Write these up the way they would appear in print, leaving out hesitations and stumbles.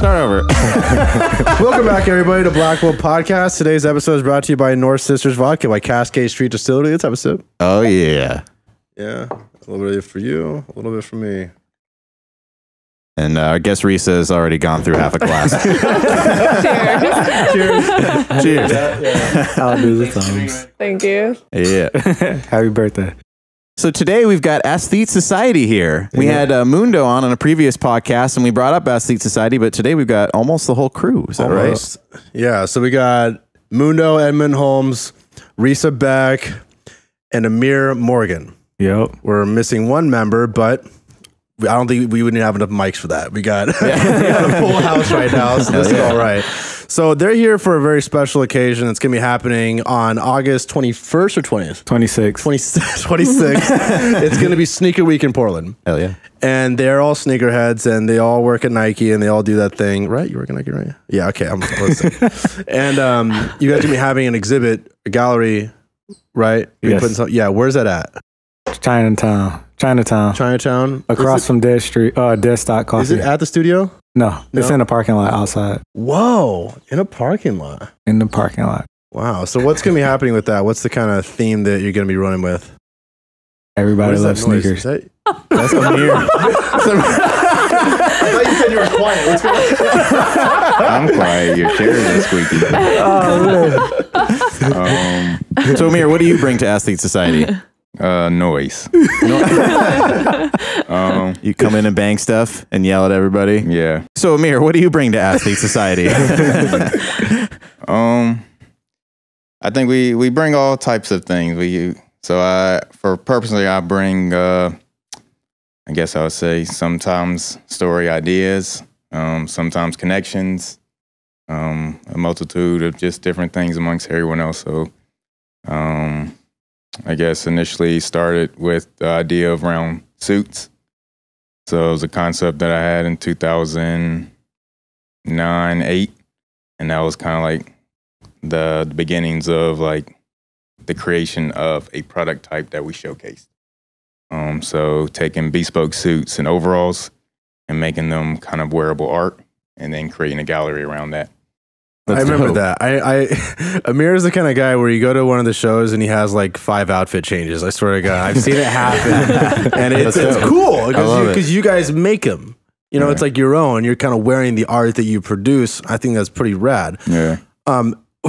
Start over. Welcome back, everybody, to Black Wolf Podcast. Today's episode is brought to you by North Sisters Vodka by Cascade Street Distillery. This episode. Oh, yeah. Yeah. A little bit for you, a little bit for me. And I guess Risa has already gone through half a glass. Cheers. Cheers. I'll do the thumbs. Thank you. Yeah. Happy birthday. So today we've got Aesthete Society here. We had Mundo on a previous podcast, and we brought up Aesthete Society, but today we've got almost the whole crew. Is that right? Yeah, so we got Mundo, Edmund Holmes, Risa Beck, and Amir Morgan. Yep. We're missing one member, but I don't think we would have enough mics for that. We got, we got a full house right now, so this is all right. So they're here for a very special occasion. It's going to be happening on August 21st or 20th? 26. 26th. It's going to be Sneaker Week in Portland. Hell yeah. And they're all sneakerheads, and they all work at Nike, and they all do that thing. Right? You work at Nike, right? Yeah, okay. I'm listening. And you guys are going to be having an exhibit, a gallery, right? Yes. Yeah, where's that at? Chinatown. Across from Dead Street, Dead Stock Coffee. Is it at the studio? No, it's in the parking lot outside. Whoa, in a parking lot. In the parking lot. Wow. So what's going to be happening with that? What's the kind of theme that you're going to be running with? Everybody loves sneakers. That's Amir. I thought you said you were quiet. What's going on? I'm quiet. Your chairs are squeaky. So Amir, what do you bring to Aesthete Society? Noise. You come in and bang stuff and yell at everybody? Yeah. So Amir, what do you bring to Aesthete Society? I think we bring all types of things. I bring I guess I would say sometimes story ideas, sometimes connections, a multitude of just different things amongst everyone else. So I guess initially started with the idea of around suits. So it was a concept that I had in 2009, 8. And that was kind of like the beginnings of like the creation of a product type that we showcased. So taking bespoke suits and overalls and making them kind of wearable art and then creating a gallery around that. I remember that. Amir is the kind of guy where you go to one of the shows and he has like 5 outfit changes. I swear to God, I've seen it happen, and it's cool because you guys make them. You know, it's like your own. You're kind of wearing the art that you produce. I think that's pretty rad. Yeah.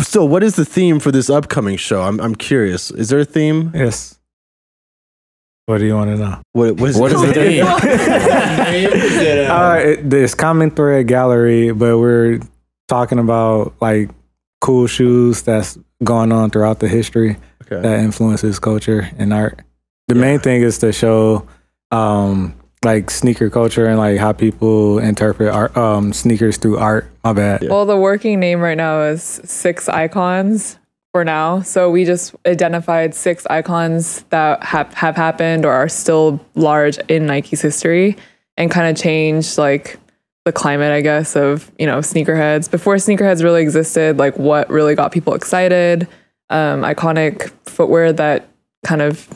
So, what is the theme for this upcoming show? I'm curious. Is there a theme? Yes. What do you want to know? What is the theme? It's Common Thread Gallery, but we're talking about like cool shoes that's gone on throughout the history that influences culture and art. The main thing is to show like sneaker culture and like how people interpret art, sneakers through art. My bad. Well, the working name right now is 6 icons for now. So we just identified 6 icons that have happened or are still large in Nike's history and kind of changed like the climate, I guess, of, you know, sneakerheads. Before sneakerheads really existed, like what really got people excited, iconic footwear that kind of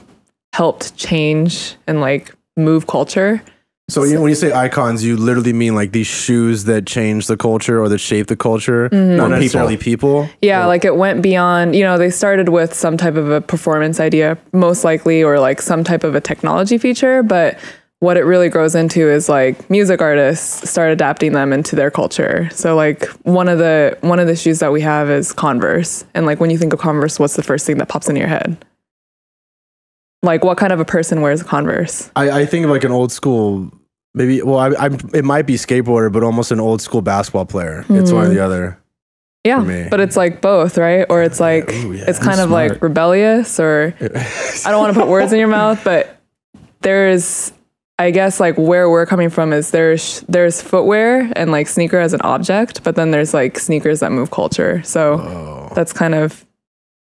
helped change and like move culture. So when you say icons, you literally mean like these shoes that change the culture or that shape the culture, not necessarily people? Yeah, like it went beyond, you know, they started with some type of a performance idea, most likely, or like some type of a technology feature, but what it really grows into is like music artists start adapting them into their culture. So like one of the shoes that we have is Converse. And like when you think of Converse, what's the first thing that pops into your head? Like what kind of a person wears Converse? I think of like an old school, maybe, well, it might be skateboarder, but almost an old school basketball player. It's one or the other. Yeah, but it's like both, right? Or it's like, it's kind of like rebellious, or I don't want to put words in your mouth, but there's, I guess like where we're coming from is there's footwear and like sneaker as an object, but then there's like sneakers that move culture. So that's kind of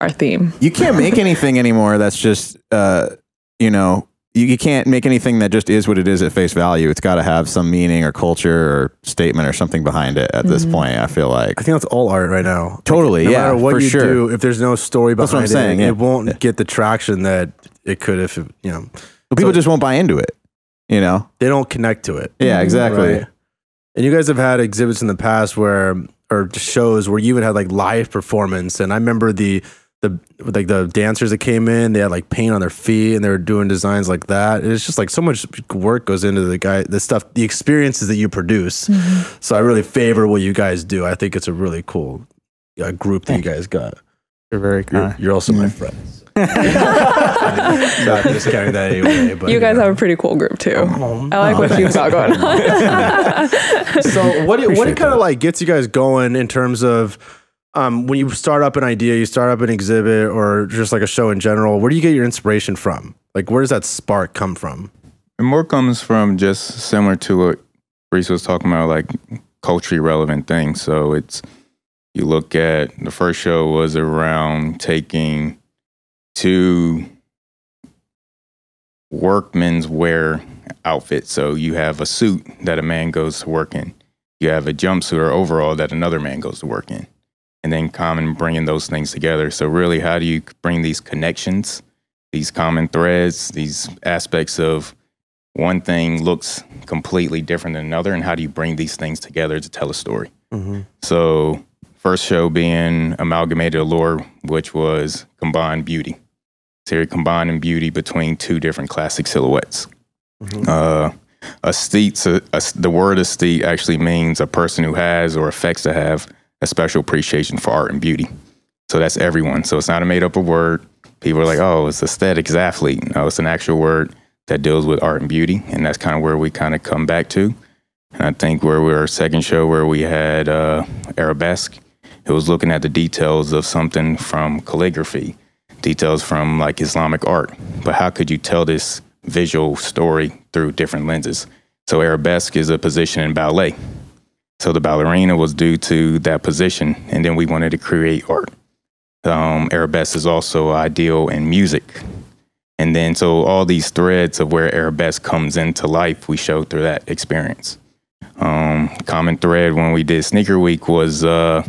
our theme. You can't make anything anymore that's just, you know, you can't make anything that just is what it is at face value. It's got to have some meaning or culture or statement or something behind it at this point, I feel like. I think that's all art right now. Totally, like, no matter what for you sure. do, if there's no story behind that's what I'm saying, it won't get the traction that it could if, you know. Well, people just won't buy into it, you know? They don't connect to it. Yeah, exactly. Right? And you guys have had exhibits in the past where, or shows where you even had like live performance. And I remember the dancers that came in, they had like paint on their feet and they were doing designs like that. And it's just like so much work goes into the stuff, the experiences that you produce. So I really favor what you guys do. I think it's a really cool group that you guys got. You're very kind. You're also my friends. Not discounting that anyway, but you guys have a pretty cool group too. I like what you've got going on. So what kind of like gets you guys going in terms of when you start up an idea, you start up an exhibit or just like a show in general, where do you get your inspiration from? Like where does that spark come from? And more comes from just similar to what Reese was talking about, like culturally relevant things. So you look at the first show was around taking two workmen's wear outfits. So you have a suit that a man goes to work in. You have a jumpsuit or overall that another man goes to work in. And then common bringing those things together. So really, how do you bring these connections, these common threads, these aspects of one thing looks completely different than another, and how do you bring these things together to tell a story? So first show being Amalgamated Allure, which was combined beauty. So you're combining beauty between two different classic silhouettes. Aesthete, the word aesthete actually means a person who has or affects to have a special appreciation for art and beauty. So that's everyone. So it's not a made up word. People are like, oh, it's aesthetics athlete. No, it's an actual word that deals with art and beauty. And that's kind of where we kind of come back to. And I think where we were second show where we had arabesque, it was looking at the details of something from calligraphy, details from like Islamic art. But how could you tell this visual story through different lenses? So arabesque is a position in ballet. So the ballerina was due to that position. And then we wanted to create art. Arabesque is also ideal in music. And then so all these threads of where arabesque comes into life, we showed through that experience. Common thread when we did Sneaker Week was the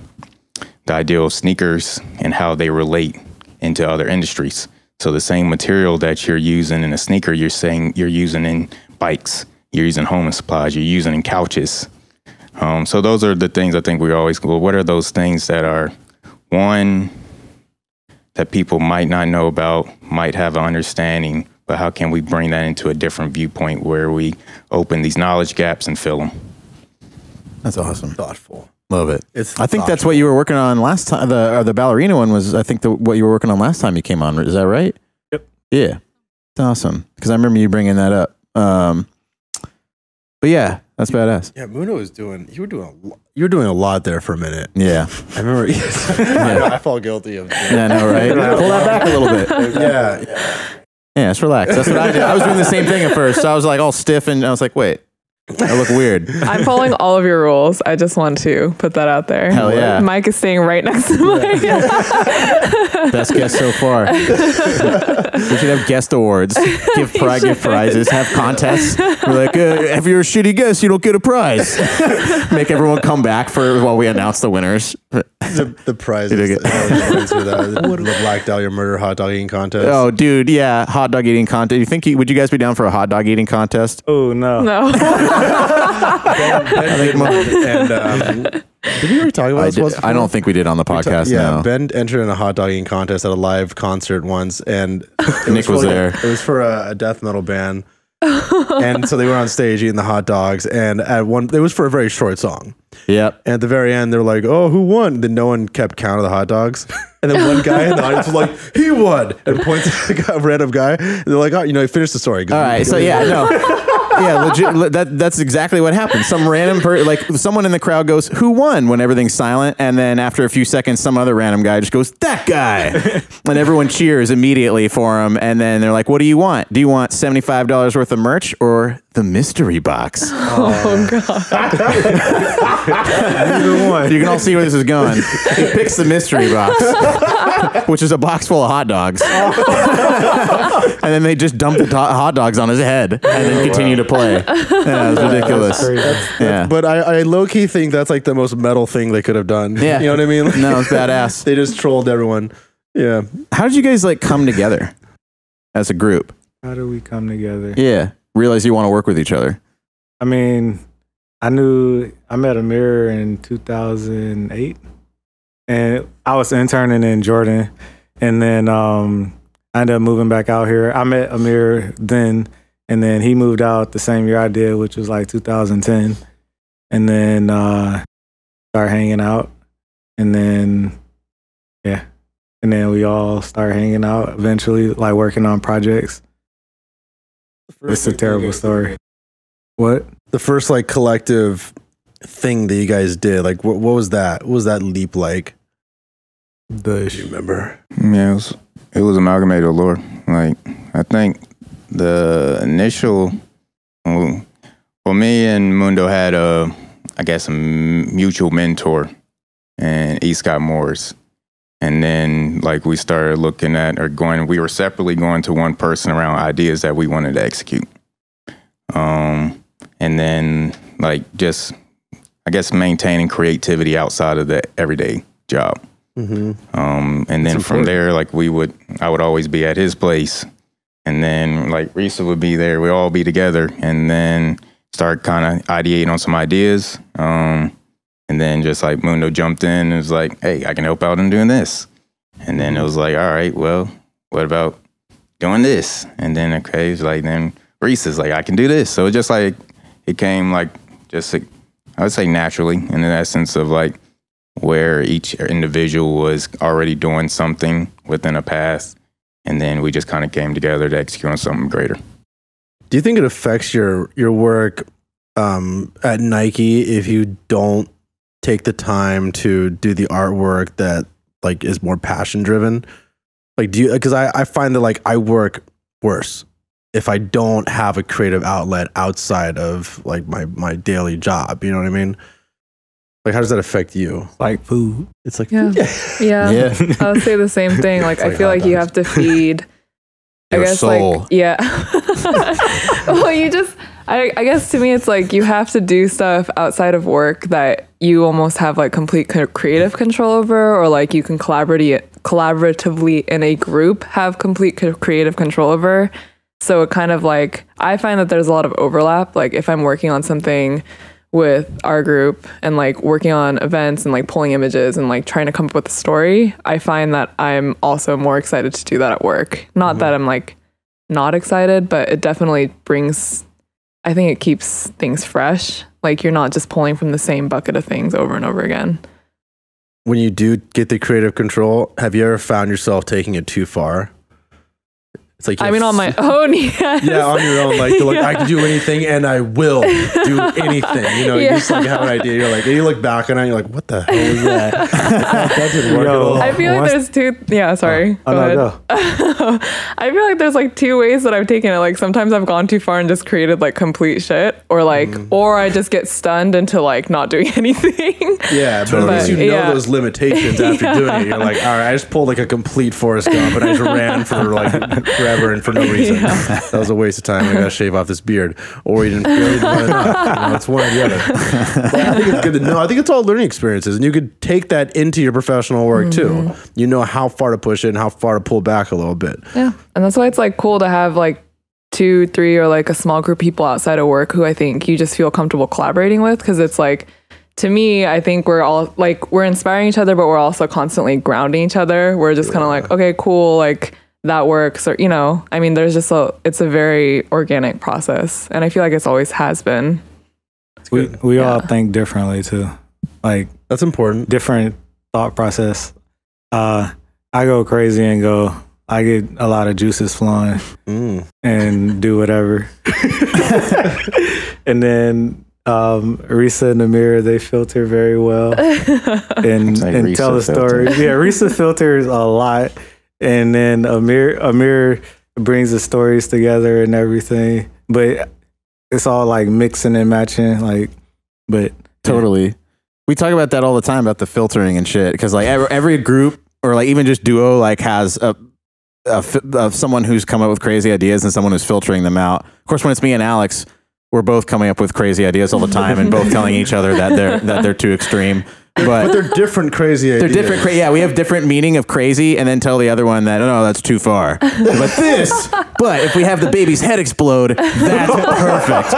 idea of sneakers and how they relate into other industries. So the same material that you're using in a sneaker, you're saying you're using in bikes, you're using home supplies, you're using in couches. So those are the things I think we always go, what are those things that are, one, that people might not know about, might have an understanding, but how can we bring that into a different viewpoint where we open these knowledge gaps and fill them? That's awesome. Thoughtful. Love it. I think that's what you were working on last time. The ballerina one was, I think, what you were working on last time you came on. Is that right? Yep. Yeah. It's awesome. Because I remember you bringing that up. But yeah, that's badass. Yeah, Muno was you were doing a lot there for a minute. Yeah. I remember. I fall guilty of that. Yeah, I know, right? Pull that back a little bit. Yeah. Yeah, just relax. That's what I did. I was doing the same thing at first. So I was like all stiff and I was like, wait, I look weird. I'm following all of your rules. I just want to put that out there. Hell yeah. Mike is staying right next to Mike. Best guest so far. We should have guest awards. Give prizes. Have contests. We're like, if you're a shitty guest, you don't get a prize. Make everyone come back while we announce the winners. The prizes. The Black Dahlia Murder Hot Dog Eating Contest. Oh, dude, yeah, hot dog eating contest. Would you guys be down for a hot dog eating contest? Oh, no. No. Did we already talk about this? I don't think we did on the podcast. Yeah, no. Ben entered in a hot dog eating contest at a live concert once, and Nick was there. It was for a death metal band, and so they were on stage eating the hot dogs, and it was for a very short song. Yep. And at the very end, they're like, "Oh, who won?" Then no one kept count of the hot dogs, and then one guy in the audience was like, "He won," and points at a random guy. And they're like, "Oh, finish the story." All right. So yeah, no. Yeah, legit. That's exactly what happened. Some random someone in the crowd goes, "Who won?" when everything's silent, and then after a few seconds, some other random guy just goes, "That guy," and everyone cheers immediately for him. And then they're like, "What do you want? Do you want $75 worth of merch or the mystery box?" Oh God! Either one. You can all see where this is going. He picks the mystery box, which is a box full of hot dogs, and then they just dump the hot dogs on his head, and then continue to play. Yeah, it's ridiculous. Yeah, but I low key think that's like the most metal thing they could have done. Yeah, you know what I mean? No, it's badass. They just trolled everyone. Yeah. How did you guys come together as a group? How do we come together? Yeah, realize you want to work with each other. I mean, I met Amir in 2008, and I was interning in Jordan, and then I ended up moving back out here. I met Amir then, and then he moved out the same year I did, which was like 2010, and then started hanging out, and then we all started hanging out eventually, like working on projects. It's a terrible story. What? The first like collective thing that you guys did, like what was that? What was that leap like? Do you remember? Yeah, it was Amalgamated Allure. Like, I think the initial, well, me and Mundo had a mutual mentor, and E. Scott Morris. And then, like, we started looking at we were separately going to one person around ideas that we wanted to execute. And then, like, just, I guess, maintaining creativity outside of the everyday job. And then from there, like, I would always be at his place. And then, like, Risa would be there. We'd all be together. And then start kind of ideating on some ideas. And then just like Mundo jumped in and was like, hey, I can help out in doing this. And then it was like, all right, well, what about doing this? And then, okay, it's like, then Reese is like, I can do this. So it just like, it came like, just like, I would say naturally, in the essence of like where each individual was already doing something within a path. And then we just kind of came together to execute on something greater. Do you think it affects your work at Nike if you don't take the time to do the artwork that like is more passion driven? Like, because I find that like I work worse if I don't have a creative outlet outside of like my daily job. You know what I mean? Like, how does that affect you? Like food. It's like yeah. food. Yeah. I would say the same thing. Like, I feel like you have to feed your soul. Like, yeah. Well, I guess to me, it's like you have to do stuff outside of work that you almost have like complete creative control over, or like you can collaboratively in a group have complete creative control over. So it kind of like, I find that there's a lot of overlap. Like if I'm working on something with our group and like working on events and like pulling images and like trying to come up with a story, I find that I'm also more excited to do that at work. Not that I'm like not excited, but it definitely brings, I think it keeps things fresh. Like you're not just pulling from the same bucket of things over and over again. When you do get the creative control, have you ever found yourself taking it too far? It's like, I mean, on my own, yes. Yeah, on your own. Like, you're like, I can do anything and I will do anything. You know, you just like have an idea. You're like, and you look back on it, you're like, what the hell is that? That didn't work at all. I feel like there's two. Yeah, sorry. Go ahead. No. I feel like there's like two ways that I've taken it. Like sometimes I've gone too far and just created like complete shit, or like, or I just get stunned into like not doing anything. Yeah, but at least you know those limitations after doing it. You're like, all right, I just pulled like a complete Forrest Gump and I just ran for like forever and for no reason. That was a waste of time. I gotta shave off this beard. Or you didn't really want enough. You know, it's one or the other. But I think it's good to know. I think it's all learning experiences, and you could take that into your professional work too. You know how far to push it and how far to pull back a little bit. Yeah, and that's why it's like cool to have like 2, 3, or like a small group of people outside of work who I think you just feel comfortable collaborating with, because it's like, to me, I think we're all like, we're inspiring each other, but we're also constantly grounding each other. We're just kind of like, okay, cool, like that works, or, you know, I mean, there's just it's a very organic process, and I feel like it's always has been. We all think differently too. Like, that's important. Different thought process. I go crazy and I get a lot of juices flowing and do whatever. And then Risa and Amir, they filter very well and tell the story. Yeah, Risa filters a lot. And then Amir brings the stories together and everything. But it's all like mixing and matching. Like, but totally. We talk about that all the time, about the filtering and shit. Because like every group, or like even just duo, like has someone who's come up with crazy ideas and someone who's filtering them out. Of course, when it's me and Alex, we're both coming up with crazy ideas all the time and both telling each other that they're too extreme. but they're different crazy ideas. They're different. Yeah, we have different meaning of crazy, and then tell the other one that no, that's too far. But if we have the baby's head explode, that's perfect.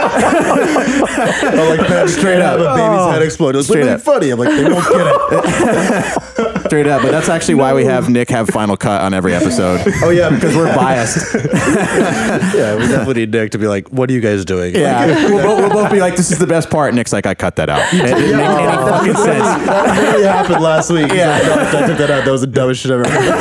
Like straight up, a baby's head explode. It was really funny. I'm like, they won't get it. Straight up, but that's actually why we have Nick have final cut on every episode. Oh yeah, because we're biased. Yeah, we definitely need Nick to be like, "What are you guys doing?" Yeah, we'll both be like, "This is the best part." Nick's like, "I cut that out." It didn't make any fucking sense. That literally happened last week. Yeah, no, I took that out. That was the dumbest shit I've ever heard.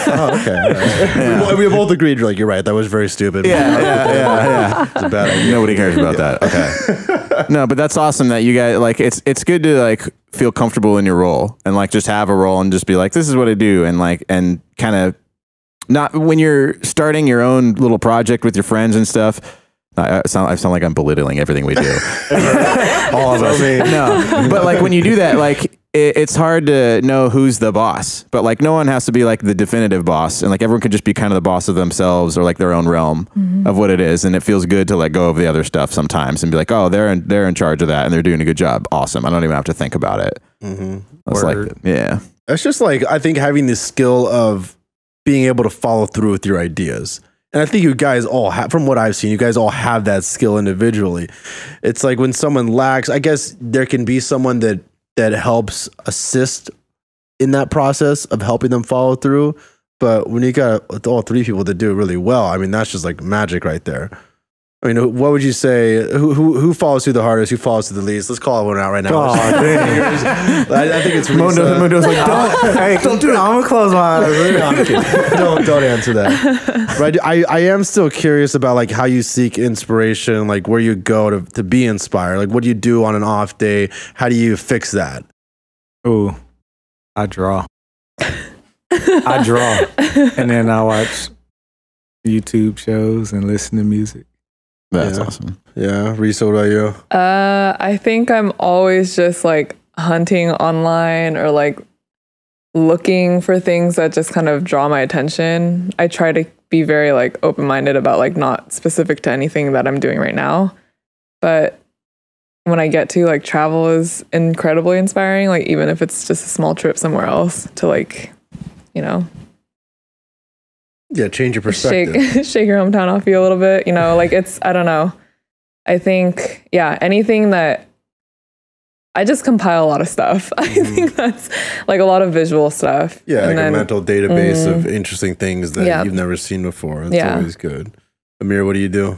Oh, okay. Yeah. We both agreed. You're like, you're right. That was very stupid. Yeah. It's a bad idea. Nobody cares about that. Okay. No, but that's awesome that you guys like. It's good to like feel comfortable in your role and like just have a role and just be like, this is what I do, and like and kind of not when you're starting your own little project with your friends and stuff. I sound like I'm belittling everything we do. All of us. No, but like when you do that, like it's hard to know who's the boss. But like no one has to be like the definitive boss, and like everyone could just be kind of the boss of themselves or like their own realm of what it is. And it feels good to let go of the other stuff sometimes and be like, oh, they're in charge of that and they're doing a good job. Awesome. I don't even have to think about it. That's like, yeah. It's just like I think having the skill of being able to follow through with your ideas. And I think you guys all have, from what I've seen, you guys all have that skill individually. It's like when someone lacks, I guess there can be someone that helps assist in that process of helping them follow through. But when you got all three people that do it really well, I mean, that's just like magic right there. I mean, what would you say? Who follows through the hardest? Who follows through the least? Let's call it one out right now. Oh, I think it's Mundo's like, don't do it. I'm gonna close my eyes. Don't answer that. Right? I am still curious about like how you seek inspiration, like where you go to be inspired. Like what do you do on an off day? How do you fix that? Ooh, I draw. I draw, and then I watch YouTube shows and listen to music. That's awesome. Yeah. Reese, what about you? I think I'm always just like hunting online or like looking for things that just kind of draw my attention. I try to be very like open-minded about like not specific to anything that I'm doing right now. But when I get to like travel is incredibly inspiring. Like even if it's just a small trip somewhere else to like, you know, yeah, change your perspective. Shake your hometown off you a little bit. You know, like it's, I don't know. I think, yeah, anything that I just compile a lot of stuff. I think that's like a lot of visual stuff. Yeah, and like then, a mental database of interesting things that you've never seen before. That's always good. Amir, what do you do?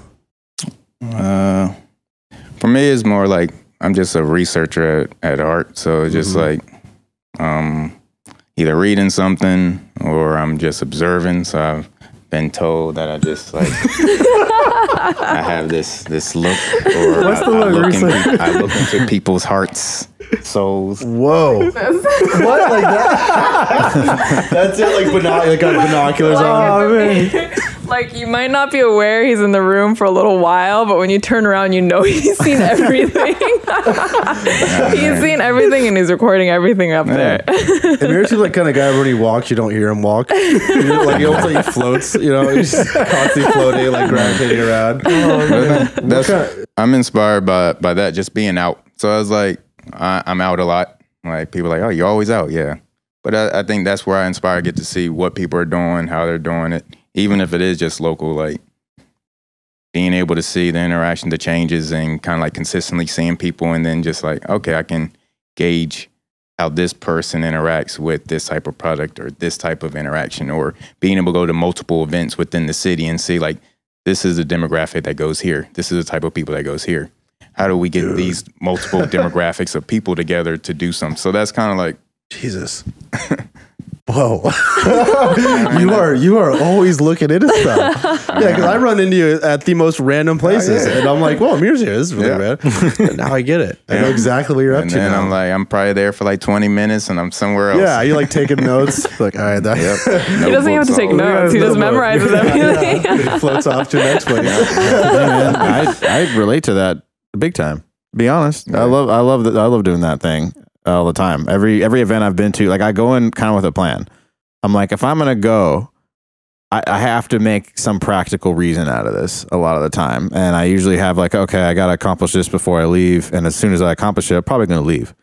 For me, it's more like I'm just a researcher at art. So it's just like either reading something or I'm just observing. So I've been told that I just like I have this look, or what's the look? I look into people's hearts, souls. Whoa! What like that? That's it. Like binoculars on. Oh man. Like you might not be aware he's in the room for a little while, but when you turn around, you know he's seen everything. He's seen everything, and he's recording everything up there. And you're just like kind of guy when he walks, you don't hear him walk. Like he almost like he floats, you know, he's constantly floating, like gravitating around. I'm inspired by that, just being out. So I was like, I'm out a lot. Like people are like, oh, you're always out, yeah. But I think that's where I inspire, get to see what people are doing, how they're doing it. Even if it is just local, like being able to see the interaction, the changes, and kind of like consistently seeing people, and then just like, okay, I can gauge how this person interacts with this type of product or this type of interaction, or being able to go to multiple events within the city and see like, this is the demographic that goes here. This is the type of people that goes here. How do we get these multiple demographics of people together to do something? So that's kind of like, Jesus. Whoa. you are always looking into stuff. Yeah, because I run into you at the most random places. And I'm like, well, Amir's here. This is really rad. And now I get it. I know exactly what you're up to then now. I'm like, I'm probably there for like 20 minutes and I'm somewhere else. Yeah, you like taking notes. Like, all right. He doesn't even have to take notes. He just memorizes everything. He floats off to the next place. I relate to that big time. To be honest, I love doing that thing all the time. Every event I've been to, like I go in kind of with a plan. I'm like, if I'm gonna go, I have to make some practical reason out of this a lot of the time. And I usually have like, okay, I got to accomplish this before I leave. And as soon as I accomplish it, I'm probably going to leave.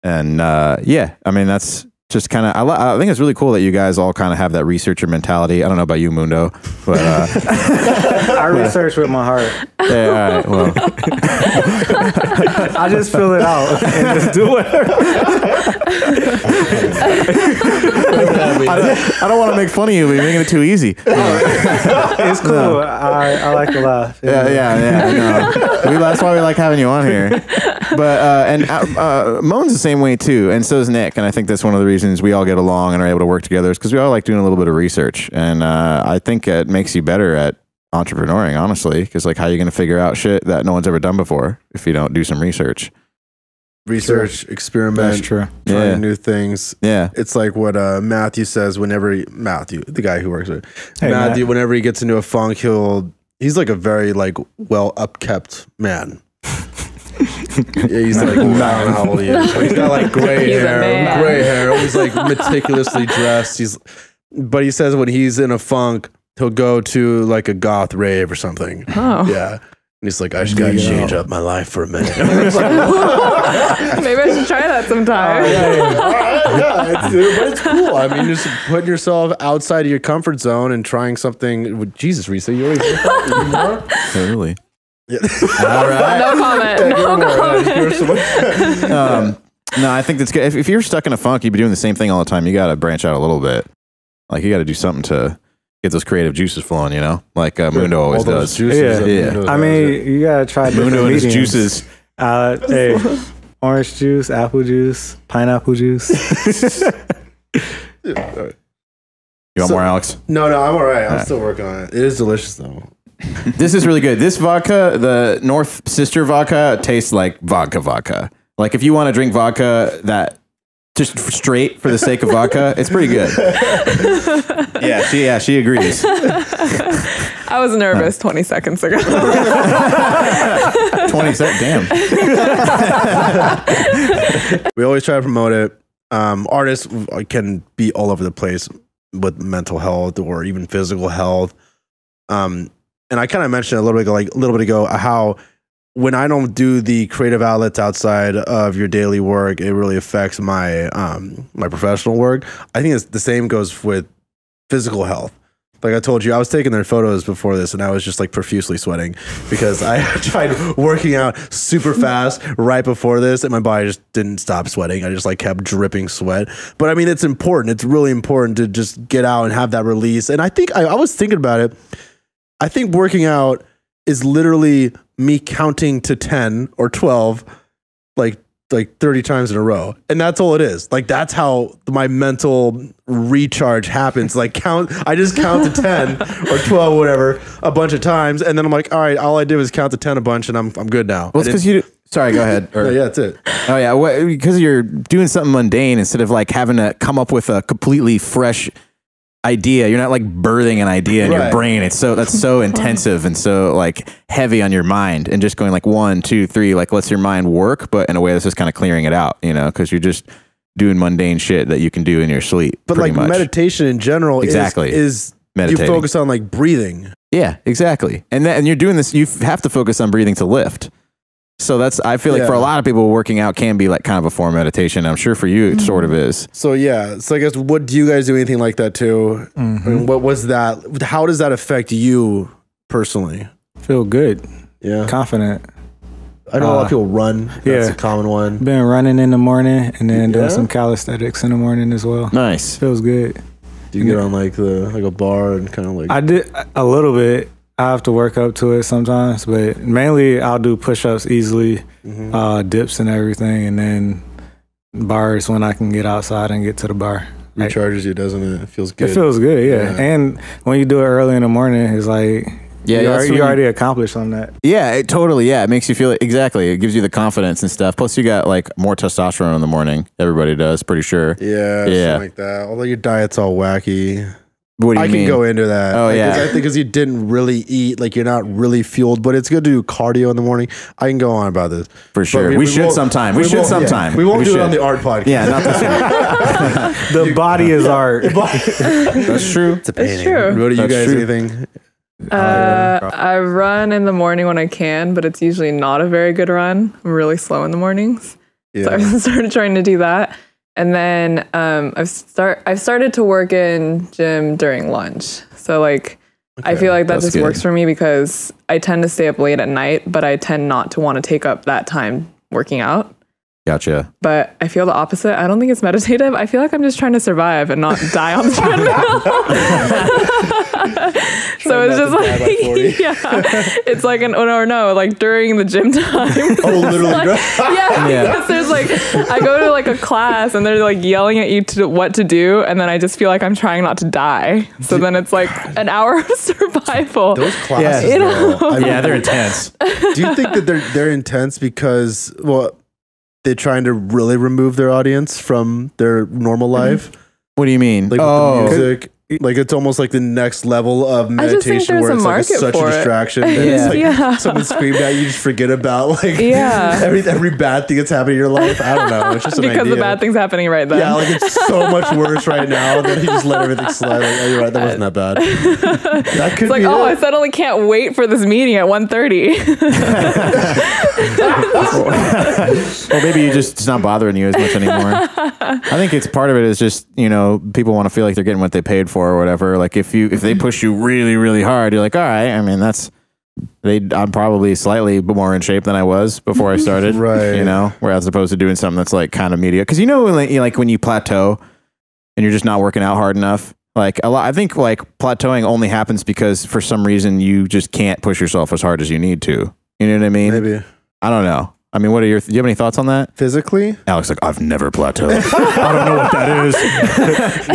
And yeah, I mean, that's just kind of, I think it's really cool that you guys all kind of have that researcher mentality. I don't know about you, Mundo, but I research with my heart. Yeah, all right, well. I just fill it out and just do whatever. I don't want to make fun of you, but you're making it too easy. It's cool. No. I like to laugh. Yeah. No. That's why we like having you on here. But Moan's the same way too, and so is Nick. And I think that's one of the reasons we all get along and are able to work together is because we all like doing a little bit of research. And I think it makes you better at entrepreneuring, honestly, because like how are you going to figure out shit that no one's ever done before if you don't do some research? Research, experiment, trying new things. Yeah. It's like what Matthew says whenever Matthew, the guy who works there, Matthew, whenever he gets into a funk, he's like a very like well upkept man. Yeah, he's like, I don't know how old he is. He's got like gray hair, always like meticulously dressed. But he says when he's in a funk, he'll go to like a goth rave or something. Oh. Yeah. And he's like, I just gotta change up my life for a minute. Like, maybe I should try that sometime. But it's cool. I mean, just putting yourself outside of your comfort zone and trying something. Jesus, Risa, you already more? Totally. Yeah. All right. No comment. No, I think that's good. If you're stuck in a funk, you'd be doing the same thing all the time. You got to branch out a little bit. Like you got to do something to get those creative juices flowing, you know, like Mundo always does. Yeah. I mean, you gotta try Mundo and his juices. Hey, orange juice, apple juice, pineapple juice. You want more, Alex? No, I'm all right. I'm still working on it. It is delicious though. This is really good. This vodka, the North Sister vodka, tastes like vodka. Like if you want to drink vodka that just straight for the sake of vodka, it's pretty good. She agrees. I was nervous 20 seconds ago. 20 seconds, damn. We always try to promote it. Artists can be all over the place with mental health or even physical health. And I kind of mentioned a little bit ago how when I don't do the creative outlets outside of your daily work, it really affects my my professional work. I think the same goes with physical health. Like I told you, I was taking their photos before this and I was just like profusely sweating because I tried working out super fast right before this and my body just didn't stop sweating. I just like kept dripping sweat. But I mean, it's important. It's really important to just get out and have that release. And I think I was thinking about it. I think working out is literally me counting to 10 or 12 like 30 times in a row. And that's all it is. Like that's how my mental recharge happens. Like I just count to 10 or 12, whatever, a bunch of times. And then I'm like, all right, all I did was count to 10 a bunch and I'm good now. Well, it's because you sorry, go ahead. Yeah, that's it. Oh yeah. Because you're doing something mundane instead of like having to come up with a completely fresh idea. You're not like birthing an idea in your brain. That's so intensive and so like heavy on your mind, and just going like 1, 2, 3, like lets your mind work, but in a way that's just kind of clearing it out, you know, because you're just doing mundane shit that you can do in your sleep. But like much. Meditation in general is meditating. You focus on like breathing. Yeah, exactly. And you're doing this, you have to focus on breathing to lift. So I feel like for a lot of people, working out can be like kind of a form of meditation. I'm sure for you, it sort of is. So yeah. So I guess, do you guys do anything like that too? Mm-hmm. I mean, what was that? How does that affect you personally? Feel good. Yeah. Confident. I know a lot of people run. That's a common one. Been running in the morning and then doing some calisthenics in the morning as well. Nice. Feels good. Do you get on like a bar and kind of like? I did a little bit. I have to work up to it sometimes, but mainly I'll do push-ups easily, dips and everything, and then bars when I can get outside and get to the bar. Recharges you, doesn't it? It feels good. It feels good, yeah. And when you do it early in the morning, it's like you already accomplished on that. Yeah, it makes you feel exactly. It gives you the confidence and stuff. Plus, you got like more testosterone in the morning. Everybody does, pretty sure. Yeah, something like that. Although your diet's all wacky. What do you I mean? can go into that. Oh, yeah. I think because you didn't really eat, like you're not really fueled, but it's good to do cardio in the morning. I can go on about this. For sure. But We should sometime. We should sometime. We won't do should. it on the art podcast. Yeah, not this one. The body is art. That's true. It's a painting. It's true. What do you That's guys true. anything? I run in the morning when I can, but it's usually not a very good run. I'm really slow in the mornings. Yeah. So I started trying to do that. And then I've started to work in gym during lunch. So like I feel like that that's just good. works for me because I tend to stay up late at night, but I tend not to want to take up that time working out. Gotcha. But I feel the opposite. I don't think it's meditative. I feel like I'm just trying to survive and not die on the treadmill. So it's just like, yeah, it's like like during the gym time. Oh, literally. Yeah, because there's like, I go to like a class and they're like yelling at you what to do. And then I just feel like I'm trying not to die. So then it's like an hour of survival. Those classes, You know? though, I mean, Yeah, they're intense. do you think that they're intense because, well, they're trying to really remove their audience from their normal life? What do you mean? Like with the music. Like it's almost like the next level of I just think meditation there's where a it's like market such a for it. distraction. And Yeah. it's like Yeah. someone screamed at you, you just forget about like Yeah. every bad thing that's happening in your life. I don't know. It's just an because idea. the bad thing's happening right then. Yeah, like it's so much worse right now that he just let everything slide. Like, oh, you're right, that wasn't that bad. That could It's like, be oh, I it. suddenly can't wait for this meeting at 1:30. Well, maybe it's not bothering you as much anymore. I think it's part of it is just, people want to feel like they're getting what they paid for or whatever. Like if they push you really, really hard, you're like, all right, I mean, I'm probably slightly more in shape than I was before I started. Right. Where as opposed to doing something that's like kind of mediocre. Because like when you plateau and you're just not working out hard enough, like I think like plateauing only happens because for some reason you just can't push yourself as hard as you need to. You know what I mean? Maybe. I don't know. I mean, do you have any thoughts on that? Physically? Alex, like, I've never plateaued. I don't know what that is.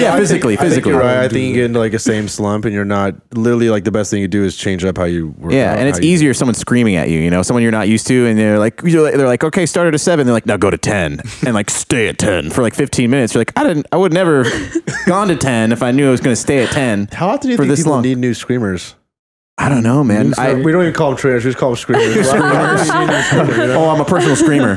Yeah, physically. I think you're right. I think you get into like a same slump and you're not literally like the best thing you do is change up how you work. Yeah, out, and it's easier if someone's screaming at you, someone you're not used to, and they're like, okay, start at a 7. They're like, now go to 10, and like stay at 10 for like 15 minutes. You're like, I would never gone to 10 if I knew I was going to stay at 10. How often do you think people need new screamers? I don't know, man. We don't even call them trainers. We just call them screamers. Oh, I'm a personal screamer.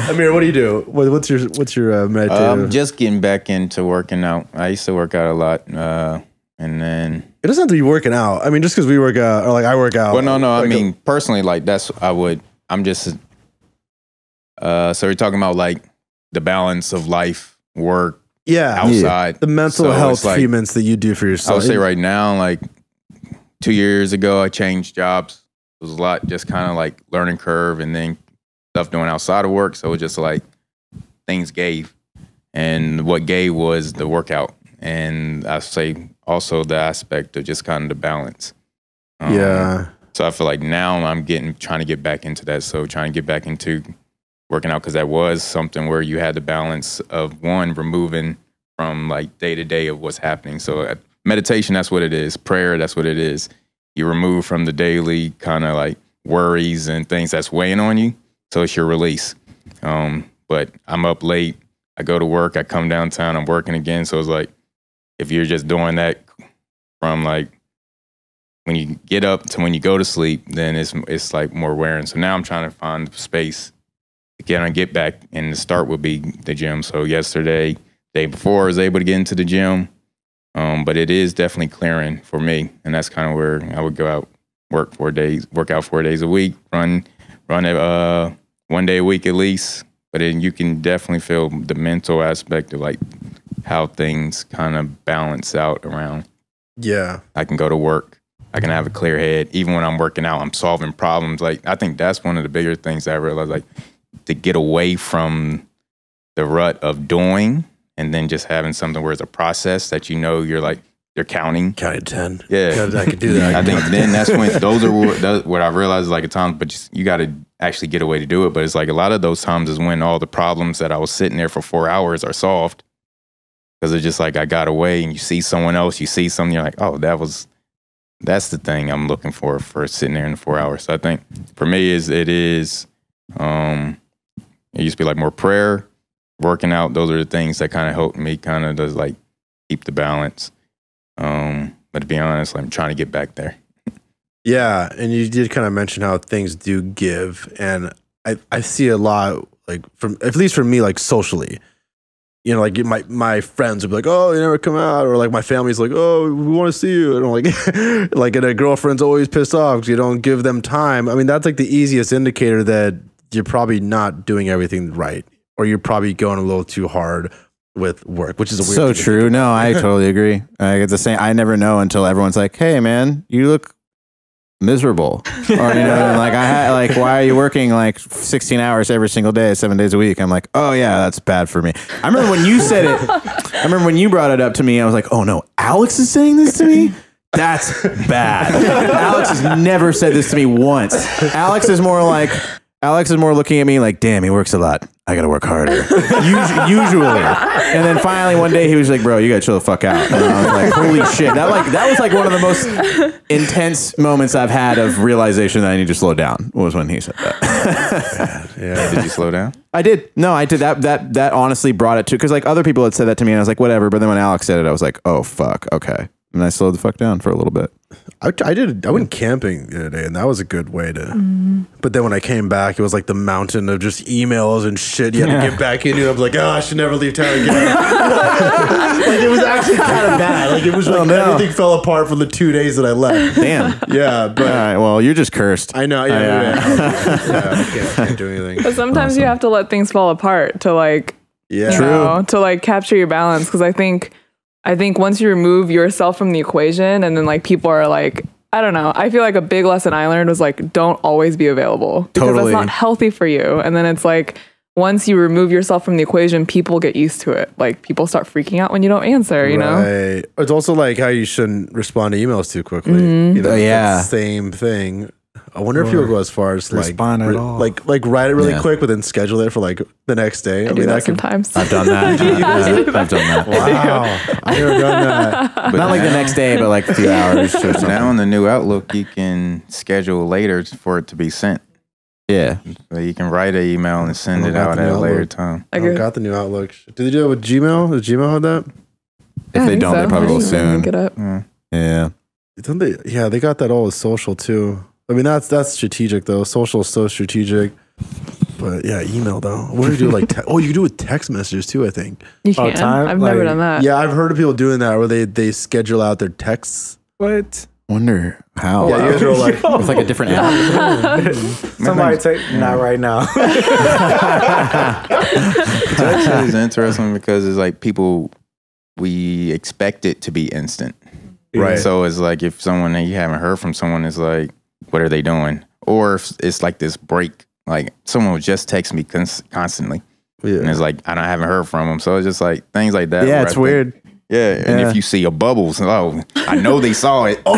Amir, what do you do? What's your meditative? Just getting back into working out. I used to work out a lot, and then it doesn't have to be working out. I mean, just because we work out or like I work out. Well, no. Like I mean, personally, like I'm just. So we're talking about like the balance of life, work, outside, the mental health treatments that you do for yourself. I would say right now, like 2 years ago, I changed jobs. It was a lot, just kind of like learning curve, and then stuff doing outside of work. So it was just like things gave, and what gave was the workout, and I say also the aspect of just kind of the balance. So I feel like now I'm trying to get back into that. So trying to get back into working out, because that was something where you had the balance of one, removing from like day to day of what's happening. So meditation, that's what it is. Prayer, that's what it is. You remove from the daily kind of like worries and things that's weighing on you. So it's your release. But I'm up late. I go to work. I come downtown. I'm working again. So it's like, if you're just doing that from like when you get up to when you go to sleep, then it's like more wearing. So now I'm trying to find space to get back, and the start would be the gym. So yesterday, day before, I was able to get into the gym, but it is definitely clearing for me, and that's kind of where I would go out, work out 4 days a week, run 1 day a week at least. But then you can definitely feel the mental aspect of like how things kind of balance out around. Yeah, I can go to work. I can have a clear head. Even when I'm working out, I'm solving problems. Like, I think that's one of the bigger things that I realized, like, to get away from the rut of doing and then just having something where it's a process that you're counting. Counting 10. Yeah. I could do that. I think then that's when what I realized is like a time, but you got to actually get a way to do it. But it's like a lot of those times is when all the problems that I was sitting there for 4 hours are solved. Because it's just like I got away, and you see someone else, you see something, you're like, oh, that's the thing I'm looking for sitting there in the 4 hours. So I think for me it used to be like more prayer, working out. Those are the things that kind of helped me kind of just like keep the balance. But to be honest, I'm trying to get back there. Yeah, and you did kind of mention how things do give, and I see a lot, like, from, at least for me, like socially, you know, like my friends would be like, oh, you never come out, or like my family's like, oh, we want to see you, and I'm like, and a girlfriend's always pissed off because you don't give them time. I mean, that's like the easiest indicator that you're probably not doing everything right, or you're probably going a little too hard with work, which is a weird so true. No, I totally agree. It's the same. I never know until everyone's like, hey man, you look miserable, or you know, like why are you working like 16 hours every single day, 7 days a week? I'm like, oh yeah, that's bad for me. I remember when you said it. I remember when you brought it up to me. I was like, oh no, Alex is saying this to me. That's bad. Alex has never said this to me once. Alex is more looking at me like, damn, he works a lot. I gotta work harder. Usually. And then finally one day he was like, bro, you gotta chill the fuck out. And I was like, holy shit. That was like one of the most intense moments I've had of realization that I need to slow down, was when he said that. Yeah. Did you slow down? I did. No, I did. That honestly brought it to, because like other people had said that to me and I was like, whatever. But then when Alex said it, I was like, oh fuck, okay. And I slowed the fuck down for a little bit. I went camping the other day, and that was a good way to. But then when I came back, it was like the mountain of just emails and shit you had to get back into. I was like, oh, I should never leave town again. Like, it was actually kind of bad. Like, it was like everything fell apart from the 2 days that I left. Damn. Yeah, but all right, well, you're just cursed. I know. Yeah, I can't do anything. But sometimes you have to let things fall apart to like, to like capture your balance. Because I think once you remove yourself from the equation, and then like people are like, I don't know, I feel like a big lesson I learned was like, don't always be available, because that's not healthy for you. And then it's like, once you remove yourself from the equation, people get used to it. Like, people start freaking out when you don't answer, you know? It's also like how you shouldn't respond to emails too quickly. You know, same thing. I wonder if you'll go as far as respond at all. like write it really quick, but then schedule it for like the next day. I do that sometimes. I've done that. I've done that. Wow, I've never done that. But not like the next day, but like a few hours. Or now in the new Outlook, you can schedule later for it to be sent. Yeah, so you can write an email and send it out at a later time. I got the new Outlook. Did they do it with Gmail? Does Gmail have that? If they don't, they probably will soon. Look it up. Yeah. Don't they? Yeah, they got that all with social too. I mean, that's strategic though. Social is so strategic. But yeah, email though. What do you do? Like, you can do it with text messages too, I think. You can. I've never done that. Yeah, I've heard of people doing that where they schedule out their texts. What? Wonder how. Yeah, you guys are like, it's like a different app. Somebody take, not right now. Text is interesting because it's like we expect it to be instant. Right. So it's like if someone that you haven't heard from someone is like, what are they doing? Or if it's like this break, like someone would just text me constantly. Yeah. And it's like, I haven't heard from them. So it's just like things like that. Yeah, it's weird. And if you see a bubbles, I know they saw it. Or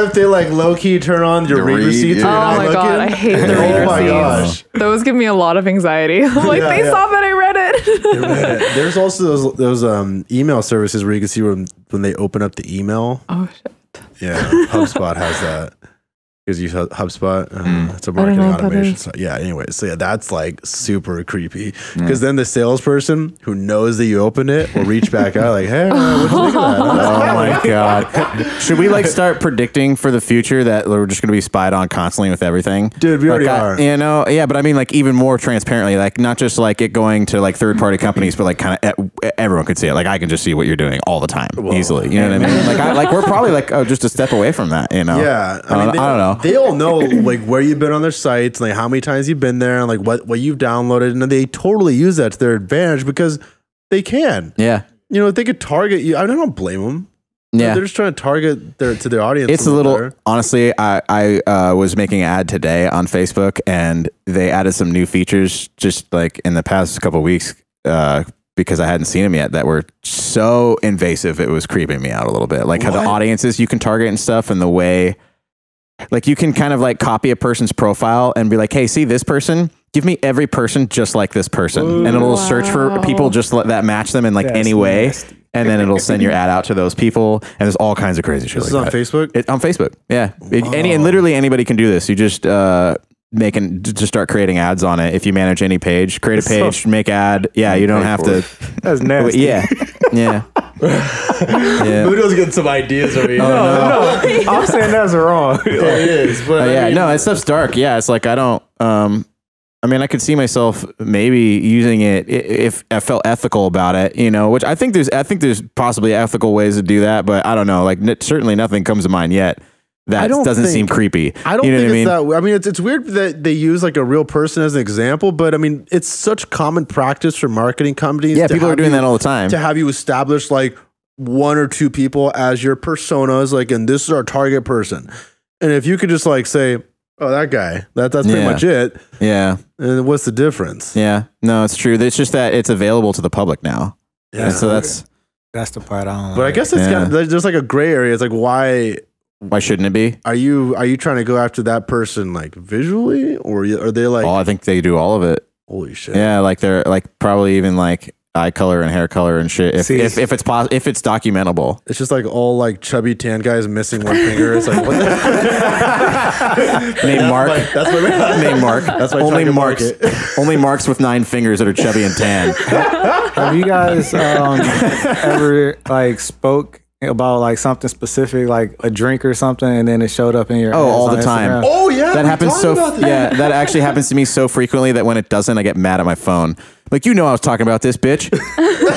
if they like low key turn on your read receipts. Oh my god, I hate the read receipts. My gosh, those give me a lot of anxiety. I'm like, they saw that I read it. There's also those email services where you can see when they open up the email. Oh shit. Yeah, HubSpot has that. Because you use HubSpot, it's a marketing automation. So, yeah, anyway, so yeah, that's like super creepy. Because then the salesperson who knows that you opened it will reach back out like, hey, what do you think of that? Oh my god! Should we like start predicting for the future that we're just going to be spied on constantly with everything? Dude, we already are. You know, yeah, but I mean, like even more transparently, like not just like it going to like third-party companies, but like kind of everyone could see it. Like I can just see what you're doing all the time, easily. You know what I mean? Like we're probably like just a step away from that. You know? Yeah, I don't know. They all know like where you've been on their sites, like how many times you've been there, and like what you've downloaded, and they totally use that to their advantage because they can. Yeah, you know, if they could target you, I don't blame them. Yeah, they're just trying to target their audience. It's a little honestly. I was making an ad today on Facebook, and they added some new features just like in the past couple of weeks. Because I hadn't seen them yet, that were so invasive, it was creeping me out a little bit. Like how the audiences you can target and stuff, and the way. Like you can kind of like copy a person's profile and be like, hey, see this person? Give me every person just like this person. Ooh, and it'll search for people just that match them in like any way. Nasty. And then it'll send your ad out to those people. And there's all kinds of crazy shit. This is on Facebook? On Facebook. Yeah. And literally anybody can do this. You just just start creating ads on it. If you manage any page, create a page, make ad. Yeah, you don't have to. That's nasty. Yeah, yeah. Mudo's getting some ideas over here. No, I'm saying that's wrong. It is, but Yeah, no, that stuff's dark. Yeah, it's like I don't. I mean, I could see myself maybe using it if I felt ethical about it, you know. Which I think there's possibly ethical ways to do that, but I don't know. Like certainly nothing comes to mind yet. That doesn't seem creepy. I don't think it's that. I mean, it's weird that they use like a real person as an example, but I mean, it's such common practice for marketing companies. Yeah, people are doing that all the time. To have you establish like 1 or 2 people as your personas, like, and this is our target person. And if you could just like say, oh, that guy, that's pretty much it. Yeah. And what's the difference? Yeah. No, it's true. It's just that it's available to the public now. Yeah. And so that's the part I don't. But I guess it's there's like a gray area. It's like why shouldn't it be? Are you trying to go after that person like visually, or are they like? Oh, I think they do all of it. Holy shit! Yeah, like they're like probably even like eye color and hair color and shit. If it's if it's documentable, it's just like all like chubby tan guys missing one finger. It's like what? Name Mark. That's my name Mark. That's my only marks. Only marks with 9 fingers that are chubby and tan. Have you guys ever like spoke about like something specific, like a drink or something, and then it showed up in your all the time. Instagram? Oh yeah, that happens that actually happens to me so frequently that when it doesn't, I get mad at my phone. Like, you know, I was talking about this, bitch.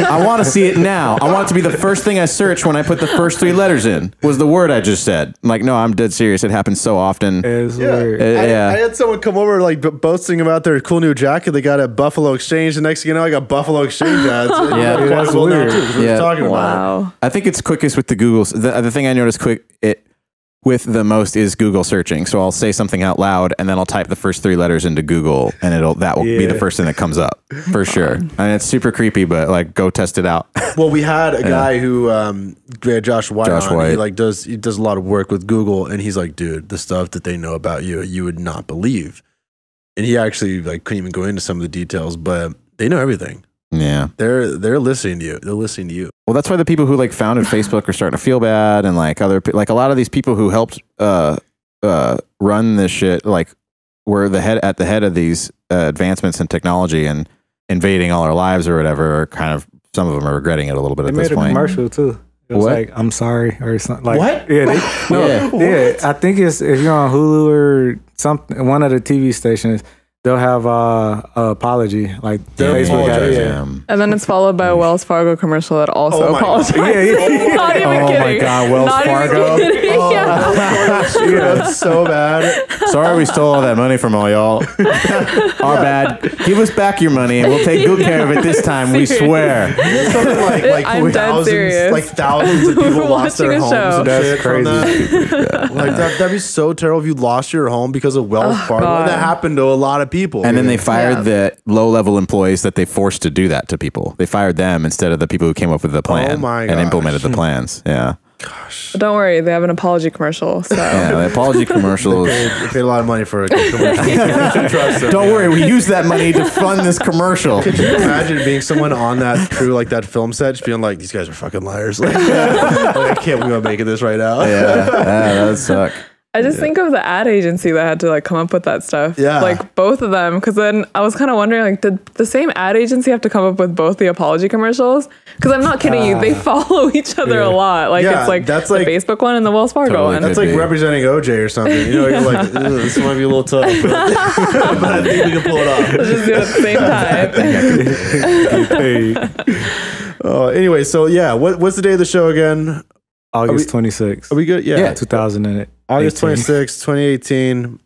I want to see it now. I want it to be the first thing I search when I put the first 3 letters in was the word I just said. I'm like, no, I'm dead serious. It happens so often. It's weird. I had someone come over like boasting about their cool new jacket they got at Buffalo Exchange. The next thing you know, I got Buffalo Exchange ads. Yeah, that's weird. We're talking about Wow. I think it's quickest with the Googles. The thing I notice with the most is Google searching. So I'll say something out loud and then I'll type the first 3 letters into Google and that will be the first thing that comes up for sure. And it's super creepy, but like go test it out. Well, we had a guy who we had Josh White on. He like does a lot of work with Google, and he's like, dude, the stuff that they know about you would not believe. And he actually like couldn't even go into some of the details, but they know everything. Yeah. They're listening to you. They're listening to you. Well, that's why the people who like founded Facebook are starting to feel bad, and like like a lot of these people who helped run this shit like were at the head of these advancements in technology and invading all our lives or whatever. Are kind of some of them are regretting it a little bit at this point. They made a commercial too. It was like, I'm sorry or something. Like, what? Yeah, yeah. I think it's if you're on Hulu or something, one of the TV stations. They'll have a apology, like Facebook. And then it's followed by a Wells Fargo commercial that also apologizes. Yeah. Not even kidding. Oh my God, Wells Fargo. That's so bad. Sorry we stole all that money from all y'all. Our bad. Give us back your money and we'll take good care of it this time, we swear. Something like I'm dead serious. Like thousands of people lost their Watching a homes show. and That's shit crazy. from that. Like that'd be so terrible if you lost your home because of Wells Fargo. God. That happened to a lot of people. And then they fired the low-level employees that they forced to do that to people. They fired them instead of the people who came up with the plan and implemented the plans. Yeah. Gosh. But don't worry, they have an apology commercial. So Yeah, the apology commercials. They paid a lot of money for a commercial. You should trust them. Don't worry, we used that money to fund this commercial. Could you imagine being someone on that crew, like that film set, just being like, these guys are fucking liars. Like, I can't believe I'm making this right now. Yeah, that would suck. I just think of the ad agency that had to like come up with that stuff. Yeah. Like both of them. Cause then I was kind of wondering, like, did the same ad agency have to come up with both the apology commercials? Cause I'm not kidding you. They follow each other a lot. Like Yeah, it's like that's the like- Facebook one and the Wells Fargo Totally one. could That's like be. representing OJ or something. You know, you're like, this might be a little tough, but I think we can pull it off. Let's just do it at the same time. Anyway, so yeah, what's the day of the show again? August 26th. Are we good? Yeah. 2008. August 26th, 2018.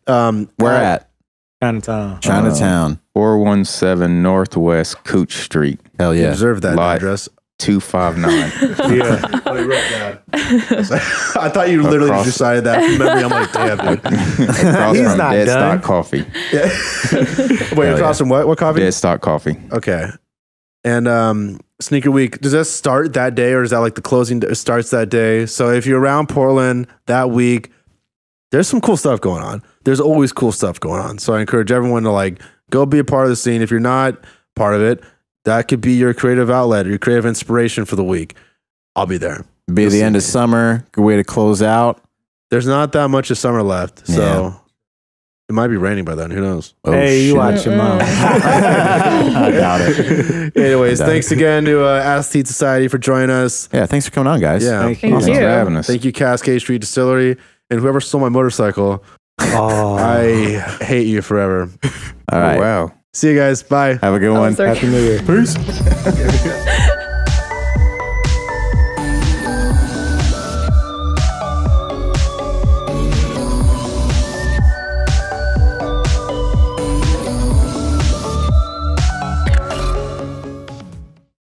Where at? Chinatown. Chinatown. 417 Northwest Cooch Street, Hell yeah. Observe that Live. address. 259. Yeah. I wrote that. I thought you literally Across- just decided that from memory. I'm like, damn, dude. Across He's from not Dead done. Stock Coffee. Wait, across from what? What coffee? Dead Stock Coffee. Okay. And Sneaker Week, does that start that day, or is that like the closing starts that day? So if you're around Portland that week, there's some cool stuff going on. There's always cool stuff going on. So I encourage everyone to like go be a part of the scene. If you're not part of it, that could be your creative outlet or your creative inspiration for the week. I'll be there. Be the end of summer. Good way to close out. There's not that much of summer left. So It might be raining by then. Who knows? Oh, hey, you watch your mouth. I doubt it. Anyways, thanks again to Aesthete Society for joining us. Yeah, thanks for coming on, guys. Yeah, Thank you. Thanks for having us. Thank you, Cascade Street Distillery, and whoever stole my motorcycle. I hate you forever. All right. Oh, wow. See you guys. Bye. Have a good one. Happy New Year. Peace.